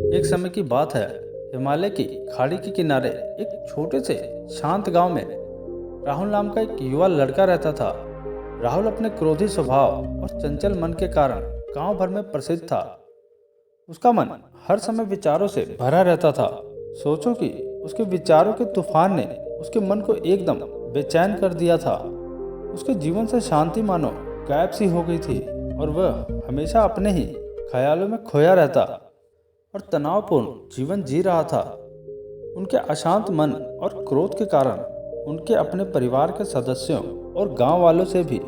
एक समय की बात है। हिमालय की खाड़ी के किनारे एक छोटे से शांत गांव में राहुल नाम का एक युवा लड़का रहता था। राहुल अपने क्रोधी स्वभाव और चंचल मन के कारण गांव भर में प्रसिद्ध था। उसका मन हर समय विचारों से भरा रहता था। सोचो कि उसके विचारों के तूफान ने उसके मन को एकदम बेचैन कर दिया था। उसके जीवन से शांति मानो गायब सी हो गई थी और वह हमेशा अपने ही ख्यालों में खोया रहता और तनावपूर्ण जीवन जी रहा था। उनके अशांत मन और क्रोध के कारण उनके अपने परिवार के सदस्यों और गांव वालों से भी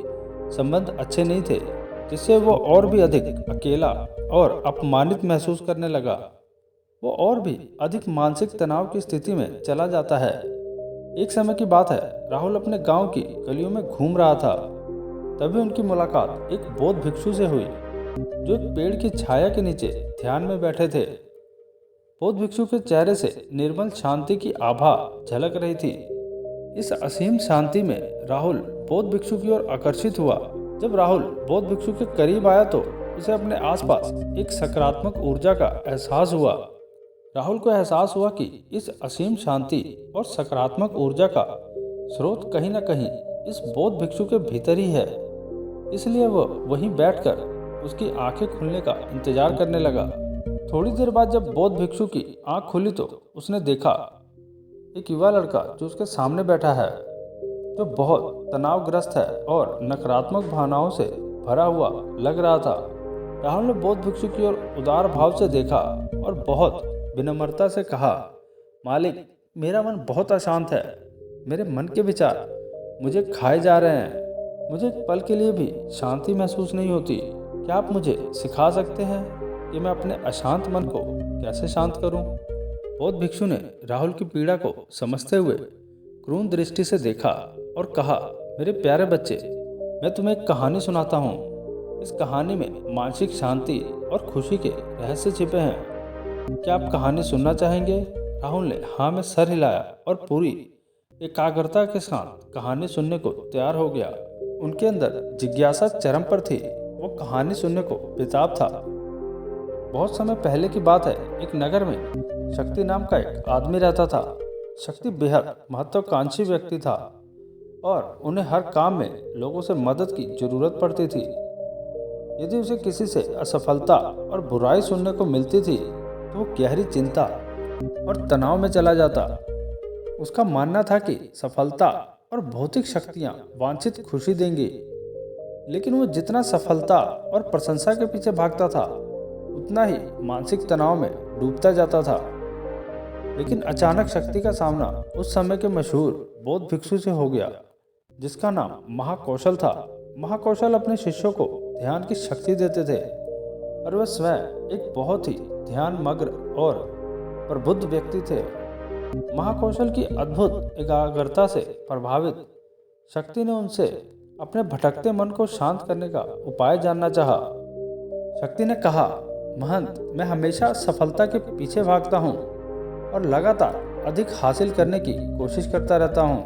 संबंध अच्छे नहीं थे, जिससे वो और भी अधिक अकेला और अपमानित महसूस करने लगा। वो और भी अधिक मानसिक तनाव की स्थिति में चला जाता है। एक समय की बात है, राहुल अपने गांव की गलियों में घूम रहा था। तभी उनकी मुलाकात एक बौद्ध भिक्षु से हुई, जो एक पेड़ की छाया के नीचे ध्यान में बैठे थे। बौद्ध भिक्षु के चेहरे से निर्मल शांति की आभा झलक रही थी। इस असीम शांति में राहुल बौद्ध भिक्षु की ओर आकर्षित हुआ। जब राहुल बौद्ध भिक्षु के करीब आया तो उसे अपने आसपास एक सकारात्मक ऊर्जा का एहसास हुआ। राहुल को एहसास हुआ कि इस असीम शांति और सकारात्मक ऊर्जा का स्रोत कहीं न कहीं इस बौद्ध भिक्षु के भीतर ही है। इसलिए वह वहीं बैठकर उसकी आंखें खुलने का इंतजार करने लगा। थोड़ी देर बाद जब बौद्ध भिक्षु की आंख खुली तो उसने देखा एक युवा लड़का जो उसके सामने बैठा है, जो बहुत तनावग्रस्त है और नकारात्मक भावनाओं से भरा हुआ लग रहा था। राहुल ने बौद्ध भिक्षु की ओर उदार भाव से देखा और बहुत विनम्रता से कहा, मालिक, मेरा मन बहुत अशांत है। मेरे मन के विचार मुझे खाए जा रहे हैं। मुझे एक पल के लिए भी शांति महसूस नहीं होती। क्या आप मुझे सिखा सकते हैं कि मैं अपने अशांत मन को कैसे शांत करूं? बौद्ध भिक्षु ने राहुल की पीड़ा को समझते हुए क्रूर दृष्टि से देखा और कहा, मेरे प्यारे बच्चे, मैं तुम्हें एक कहानी सुनाता हूँ। इस कहानी में मानसिक शांति और खुशी के रहस्य छिपे हैं। क्या आप कहानी सुनना चाहेंगे? राहुल ने हाँ में सर हिलाया और पूरी एकाग्रता के साथ कहानी सुनने को तैयार हो गया। उनके अंदर जिज्ञासा चरम पर थी। वो कहानी सुनने को बेताब था। बहुत समय पहले की बात है। एक नगर में शक्ति नाम का एक आदमी रहता था। शक्ति बेहद महत्वाकांक्षी व्यक्ति था और उन्हें हर काम में लोगों से मदद की जरूरत पड़ती थी। यदि उसे किसी से असफलता और बुराई सुनने को मिलती थी तो वो गहरी चिंता और तनाव में चला जाता। उसका मानना था कि सफलता और भौतिक शक्तियां वांछित खुशी देंगी, लेकिन वो जितना सफलता और प्रशंसा के पीछे भागता था उतना ही मानसिक तनाव में डूबता जाता था। लेकिन अचानक शक्ति का सामना उस समय के मशहूर बौद्ध भिक्षु से हो गया, जिसका नाम महाकौशल था। महाकौशल अपने शिष्यों को ध्यान की शक्ति देते थे और वह स्वयं एक बहुत ही ध्यानमग्न और प्रबुद्ध व्यक्ति थे। महाकौशल की अद्भुत एकाग्रता से प्रभावित शक्ति ने उनसे अपने भटकते मन को शांत करने का उपाय जानना चाहा। शक्ति ने कहा, महंत, मैं हमेशा सफलता के पीछे भागता हूँ और लगातार अधिक हासिल करने की कोशिश करता रहता हूँ।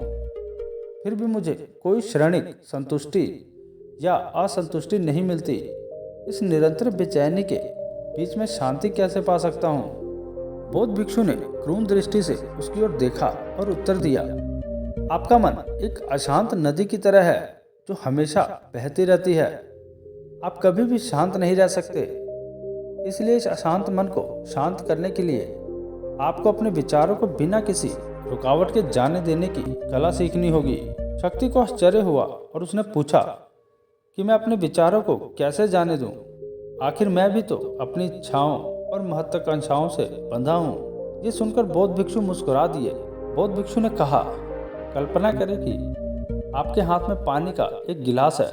फिर भी मुझे कोई क्षणिक संतुष्टि या असंतुष्टि नहीं मिलती। इस निरंतर बेचैनी के बीच में शांति कैसे पा सकता हूँ? बौद्ध भिक्षु ने क्रूर दृष्टि से उसकी ओर देखा और उत्तर दिया, आपका मन एक अशांत नदी की तरह है जो हमेशा बहती रहती है। आप कभी भी शांत नहीं रह सकते। इसलिए इस अशांत मन को शांत करने के लिए आपको अपने विचारों को बिना किसी रुकावट के जाने देने की कला सीखनी होगी। शक्ति को आश्चर्य हुआ और उसने पूछा कि मैं अपने विचारों को कैसे जाने दूं? आखिर मैं भी तो अपनी इच्छाओं और महत्वाकांक्षाओं से बंधा हूँ। ये सुनकर बौद्ध भिक्षु मुस्कुरा दिए। बौद्ध भिक्षु ने कहा, कल्पना करें कि आपके हाथ में पानी का एक गिलास है।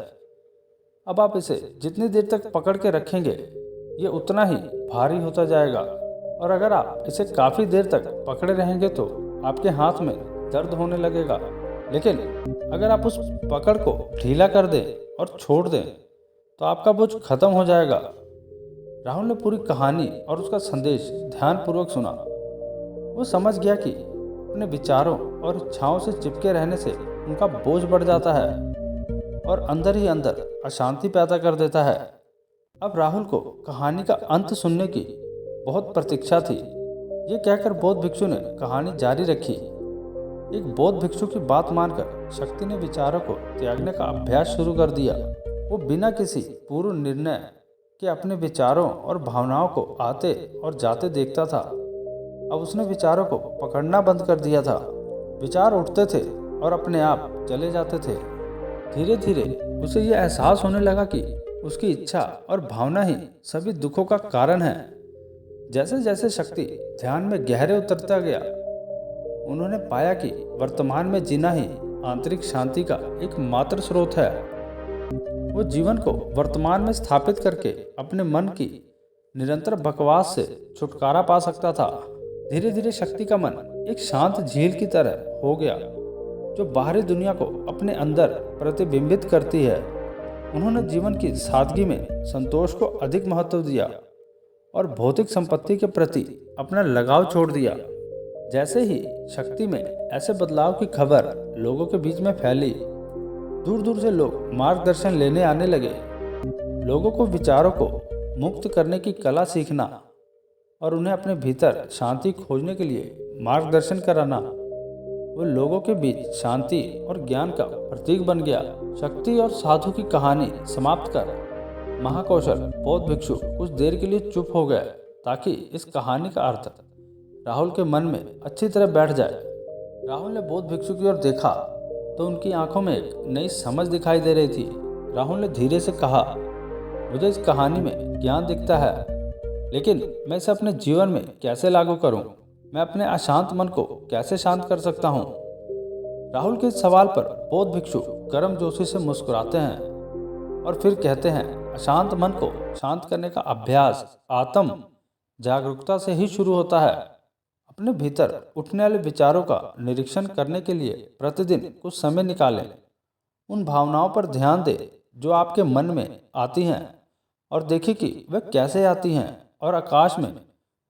अब आप इसे जितनी देर तक पकड़ के रखेंगे ये उतना ही भारी होता जाएगा, और अगर आप इसे काफ़ी देर तक पकड़े रहेंगे तो आपके हाथ में दर्द होने लगेगा। लेकिन अगर आप उस पकड़ को ढीला कर दें और छोड़ दें तो आपका बोझ खत्म हो जाएगा। राहुल ने पूरी कहानी और उसका संदेश ध्यानपूर्वक सुना। वो समझ गया कि अपने विचारों और इच्छाओं से चिपके रहने से उनका बोझ बढ़ जाता है और अंदर ही अंदर अशांति पैदा कर देता है। अब राहुल को कहानी का अंत सुनने की बहुत प्रतीक्षा थी। ये कहकर बौद्ध भिक्षु ने कहानी जारी रखी। एक बौद्ध भिक्षु की बात मानकर शक्ति ने विचारों को त्यागने का अभ्यास शुरू कर दिया। वो बिना किसी पूर्व निर्णय के अपने विचारों और भावनाओं को आते और जाते देखता था। अब उसने विचारों को पकड़ना बंद कर दिया था। विचार उठते थे और अपने आप चले जाते थे। धीरे धीरे उसे यह एहसास होने लगा कि उसकी इच्छा और भावना ही सभी दुखों का कारण है। जैसे जैसे शक्ति ध्यान में गहरे उतरता गया, उन्होंने पाया कि वर्तमान में जीना ही आंतरिक शांति का एकमात्र स्रोत है। वो जीवन को वर्तमान में स्थापित करके अपने मन की निरंतर बकवास से छुटकारा पा सकता था। धीरे धीरे शक्ति का मन एक शांत झील की तरह हो गया, जो बाहरी दुनिया को अपने अंदर प्रतिबिंबित करती है। उन्होंने जीवन की सादगी में संतोष को अधिक महत्व दिया और भौतिक संपत्ति के प्रति अपना लगाव छोड़ दिया। जैसे ही शक्ति में ऐसे बदलाव की खबर लोगों के बीच में फैली, दूर दूर से लोग मार्गदर्शन लेने आने लगे। लोगों को विचारों को मुक्त करने की कला सीखना और उन्हें अपने भीतर शांति खोजने के लिए मार्गदर्शन कराना वो लोगों के बीच शांति और ज्ञान का प्रतीक बन गया। शक्ति और साधु की कहानी समाप्त कर महाकौशल बौद्ध भिक्षु कुछ देर के लिए चुप हो गए, ताकि इस कहानी का अर्थ राहुल के मन में अच्छी तरह बैठ जाए। राहुल ने बौद्ध भिक्षु की ओर देखा तो उनकी आंखों में एक नई समझ दिखाई दे रही थी। राहुल ने धीरे से कहा, मुझे इस कहानी में ज्ञान दिखता है, लेकिन मैं इसे अपने जीवन में कैसे लागू करूं? मैं अपने अशांत मन को कैसे शांत कर सकता हूं? राहुल के इस सवाल पर बौद्ध भिक्षु गर्मजोशी से मुस्कुराते हैं और फिर कहते हैं, अशांत मन को शांत करने का अभ्यास आत्म जागरूकता से ही शुरू होता है। अपने भीतर उठने वाले विचारों का निरीक्षण करने के लिए प्रतिदिन कुछ समय निकालें। उन भावनाओं पर ध्यान दें जो आपके मन में आती हैं और देखें कि वे कैसे आती हैं और आकाश में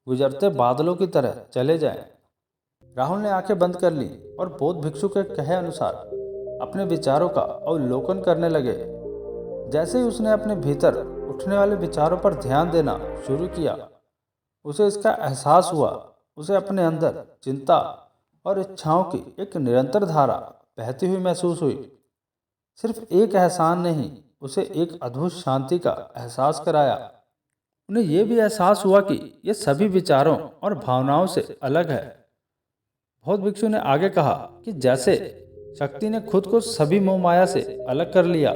गुजरते बादलों की तरह चले जाएं। राहुल ने आंखें बंद कर ली और बौद्ध भिक्षु के कहे अनुसार अपने विचारों का अवलोकन करने लगे। जैसे ही उसने अपने भीतर उठने वाले विचारों पर ध्यान देना शुरू किया, उसे इसका एहसास हुआ। उसे अपने अंदर चिंता और इच्छाओं की एक निरंतर धारा बहती हुई महसूस हुई। सिर्फ एक एहसान नहीं, उसे एक अद्भुत शांति का एहसास कराया। उन्हें यह भी एहसास हुआ कि ये सभी विचारों और भावनाओं से अलग है। बौद्ध भिक्षु ने आगे कहा कि जैसे शक्ति ने खुद को सभी मोह माया से अलग कर लिया,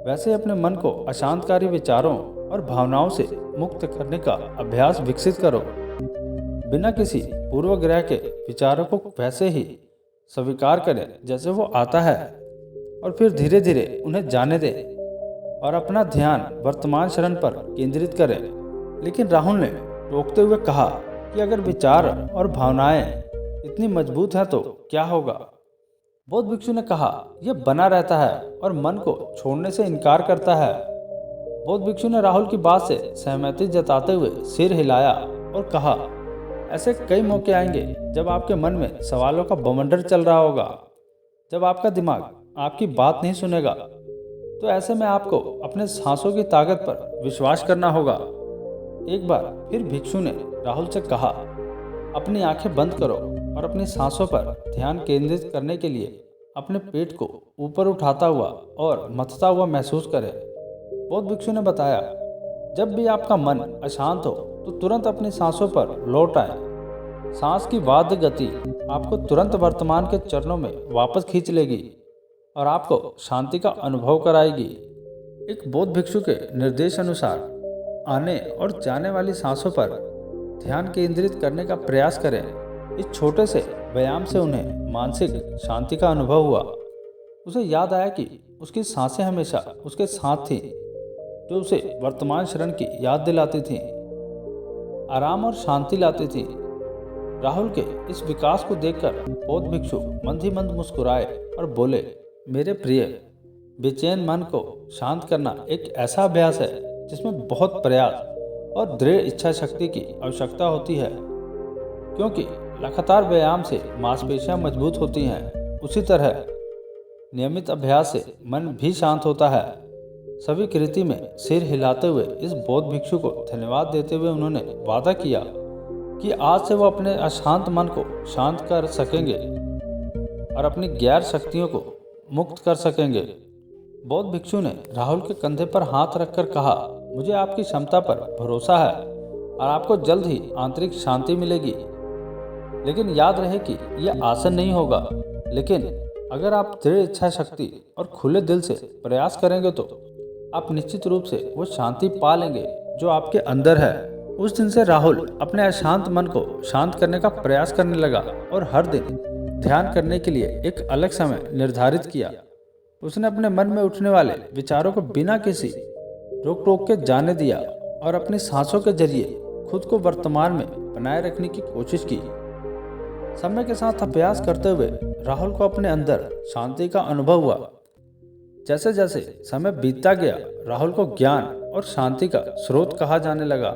वैसे ही अपने मन को अशांतकारी विचारों और भावनाओं से मुक्त करने का अभ्यास विकसित करो। बिना किसी पूर्वग्रह के विचारों को वैसे ही स्वीकार करें जैसे वो आता है, और फिर धीरे धीरे उन्हें जाने दें और अपना ध्यान वर्तमान क्षण पर केंद्रित करें। लेकिन राहुल ने रोकते हुए कहा कि अगर विचार और भावनाएं इतनी मजबूत हैं तो क्या होगा? बौद्ध भिक्षु ने कहा, यह बना रहता है और मन को छोड़ने से इनकार करता है। बौद्ध भिक्षु ने राहुल की बात से सहमति जताते हुए सिर हिलाया और कहा, ऐसे कई मौके आएंगे जब आपके मन में सवालों का बवंडर चल रहा होगा, जब आपका दिमाग आपकी बात नहीं सुनेगा। तो ऐसे में आपको अपने सांसों की ताकत पर विश्वास करना होगा। एक बार फिर भिक्षु ने राहुल से कहा, अपनी आंखें बंद करो और अपनी सांसों पर ध्यान केंद्रित करने के लिए अपने पेट को ऊपर उठाता हुआ और मथता हुआ महसूस करें। बौद्ध भिक्षु ने बताया, जब भी आपका मन अशांत हो तो तुरंत अपनी सांसों पर लौट आए। सांस की वाद्य गति आपको तुरंत वर्तमान के चरणों में वापस खींच लेगी और आपको शांति का अनुभव कराएगी। एक बौद्ध भिक्षु के निर्देश अनुसार आने और जाने वाली सांसों पर ध्यान केंद्रित करने का प्रयास करें। इस छोटे से व्यायाम से उन्हें मानसिक शांति का अनुभव हुआ। उसे याद आया कि उसकी सांसें हमेशा उसके साथ थीं, जो उसे वर्तमान क्षण की याद दिलाती थीं, आराम और शांति लाती थीं। राहुल के इस विकास को देखकर बौद्ध भिक्षु मंद ही मंद मुस्कुराए और बोले, मेरे प्रिय, बेचैन मन को शांत करना एक ऐसा अभ्यास है जिसमें बहुत प्रयास और दृढ़ इच्छा शक्ति की आवश्यकता होती है। क्योंकि लगातार व्यायाम से मांसपेशियां मजबूत होती हैं, उसी तरह नियमित अभ्यास से मन भी शांत होता है। सभी कृति में सिर हिलाते हुए इस बौद्ध भिक्षु को धन्यवाद देते हुए उन्होंने वादा किया कि आज से वो अपने अशांत मन को शांत कर सकेंगे और अपनी गैर शक्तियों को मुक्त कर सकेंगे। बौद्ध भिक्षु ने राहुल के कंधे पर हाथ रखकर कहा, मुझे आपकी क्षमता पर भरोसा है और आपको जल्द ही आंतरिक शांति मिलेगी। लेकिन याद रहे कि यह आसान नहीं होगा, लेकिन अगर आप दृढ़ इच्छा शक्ति और खुले दिल से प्रयास करेंगे तो आप निश्चित रूप से वो शांति पा लेंगे जो आपके अंदर है। उस दिन से राहुल अपने अशांत मन को शांत करने का प्रयास करने लगा और हर दिन ध्यान करने के लिए एक अलग समय निर्धारित किया। उसने अपने मन में उठने वाले विचारों को बिना किसी रोक टोक के जाने दिया और अपनी सांसों के जरिए खुद को वर्तमान में बनाए रखने की कोशिश की। समय के साथ अभ्यास करते हुए राहुल को अपने अंदर शांति का अनुभव हुआ। जैसे जैसे समय बीतता गया, राहुल को ज्ञान और शांति का स्रोत कहा जाने लगा।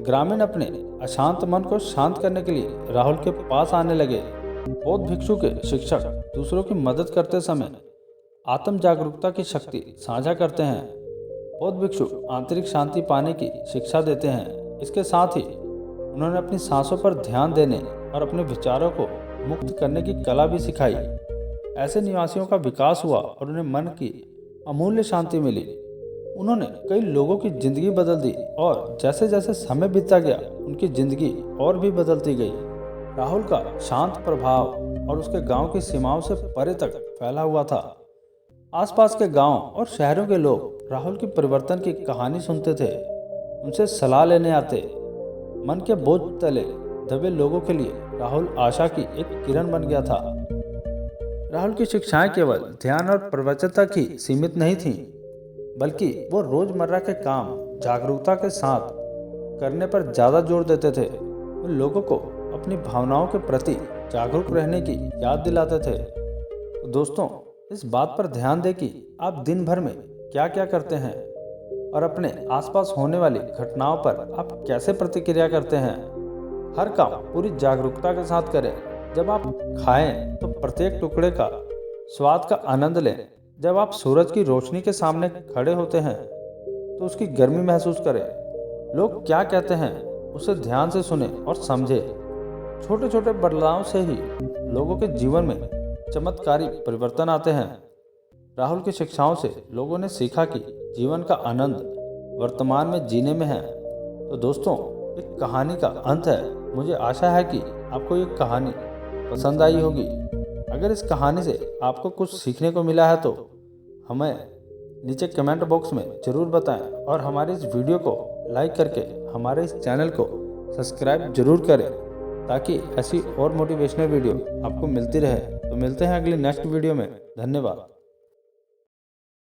ग्रामीण अपने अशांत मन को शांत करने के लिए राहुल के पास आने लगे। बौद्ध भिक्षु के शिक्षक दूसरों की मदद करते समय आत्म जागरूकता की शक्ति साझा करते हैं। बौद्ध भिक्षु आंतरिक शांति पाने की शिक्षा देते हैं। इसके साथ ही उन्होंने अपनी सांसों पर ध्यान देने और अपने विचारों को मुक्त करने की कला भी सिखाई। ऐसे निवासियों का विकास हुआ और उन्हें मन की अमूल्य शांति मिली। उन्होंने कई लोगों की जिंदगी बदल दी और जैसे जैसे समय बीतता गया उनकी जिंदगी और भी बदलती गई। राहुल का शांत प्रभाव और उसके गांव की सीमाओं से परे तक फैला हुआ था। आसपास के गांव और शहरों के लोग राहुल की परिवर्तन की कहानी सुनते थे, उनसे सलाह लेने आते। मन के बोझ तले दबे लोगों के लिए राहुल आशा की एक किरण बन गया था। राहुल की शिक्षाएं केवल ध्यान और प्रवचन तक ही सीमित नहीं थीं, बल्कि वो रोजमर्रा के काम जागरूकता के साथ करने पर ज़्यादा जोर देते थे। वो लोगों को अपनी भावनाओं के प्रति जागरूक रहने की याद दिलाते थे। तो दोस्तों, इस बात पर ध्यान दें कि आप दिन भर में क्या क्या करते हैं और अपने आसपास होने वाली घटनाओं पर आप कैसे प्रतिक्रिया करते हैं। हर काम पूरी जागरूकता के साथ करें। जब आप खाएं तो प्रत्येक टुकड़े का स्वाद का आनंद लें। जब आप सूरज की रोशनी के सामने खड़े होते हैं तो उसकी गर्मी महसूस करें। लोग क्या कहते हैं उसे ध्यान से सुनें और समझें। छोटे छोटे बदलाव से ही लोगों के जीवन में चमत्कारी परिवर्तन आते हैं। राहुल की शिक्षाओं से लोगों ने सीखा कि जीवन का आनंद वर्तमान में जीने में है। तो दोस्तों, एक कहानी का अंत है। मुझे आशा है कि आपको ये कहानी पसंद आई होगी। अगर इस कहानी से आपको कुछ सीखने को मिला है तो हमें नीचे कमेंट बॉक्स में ज़रूर बताएं और हमारे इस वीडियो को लाइक करके हमारे इस चैनल को सब्सक्राइब जरूर करें, ताकि ऐसी और मोटिवेशनल वीडियो आपको मिलती रहे। तो मिलते हैं अगली नेक्स्ट वीडियो में। धन्यवाद।